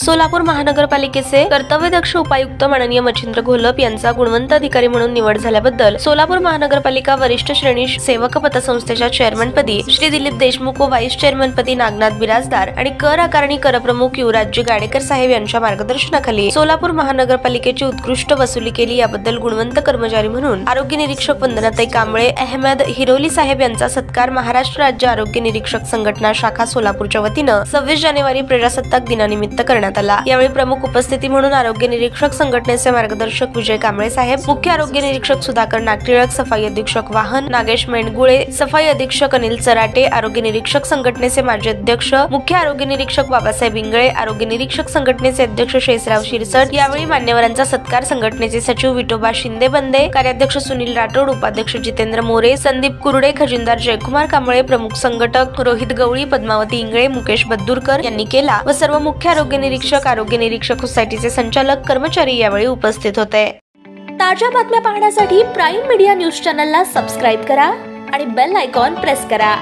सोलापूर महानगरपालिकेचे कर्तव्यदक्ष उपायुक्त माननीय मच्छिंद्र घोलप यांचा गुणवंत अधिकारी म्हणून निवड झाल्याबद्दल सोलापूर महानगरपालिका वरिष्ठ श्रेणी सेवक पतसंस्थेच्या चेअरमनपदी श्री दिलीप देशमुख व व्हाईस चेअरमनपदी नागनाथ बिराजदार आणि कर आकारणी करप्रमुख युवराजजी गाडेकर साहेब यांच्या मार्गदर्शनाखाली सोलापूर महानगरपालिकेची उत्कृष्ट वसुली केली। याबद्दल गुणवंत कर्मचारी म्हणून आरोग्य निरीक्षक वंदनाताई कांबळे, अहमद हिरोली साहेब यांचा सत्कार महाराष्ट्र राज्य आरोग्य निरीक्षक संघटना शाखा सोलापूरच्या वतीनं 26 जानेवारी प्रजासत्ताक दिनानिमित्त करण्यात आला। यावेळी प्रमुख उपस्थिती म्हणून आरोग्य निरीक्षक संघटनेचे मार्गदर्शक विजय कांबळे साहेब, मुख्य आरोग्य निरीक्षक सुधाकर नागटिळक, सफाई अधीक्षक वाहन नागेश मेंढगुळे, सफाई अधीक्षक अनिल चराटे, आरोग्य निरीक्षक संघटनेचे माजी अध्यक्ष मुख्य आरोग्य निरीक्षक बाबासाहेब इंगळे, आरोग्य निरीक्षक संघटनेचे अध्यक्ष शेषराव शिरसट। यावेळी मान्यवरांचा सत्कार संघटनेचे सचिव विठोबा शिंदे बंदे, कार्याध्यक्ष सुनील राठोड, उपाध्यक्ष जितेंद्र मोरे, संदीप कुरडे, खजिनदार जयकुमार कांबळे, प्रमुख संघटक रोहित गवळी, पद्मावती इंगळे, मुकेश बद्दूरकर यांनी केला व सर्व मुख्य आरोग्य निरीक्षक सोसायटीचे संचालक कर्मचारी यावेळी उपस्थित होते। ताज्या बातम्या पाहण्यासाठी प्राईम मीडिया न्यूज चॅनलला सबस्क्राइब करा आणि बेल आयकॉन प्रेस करा।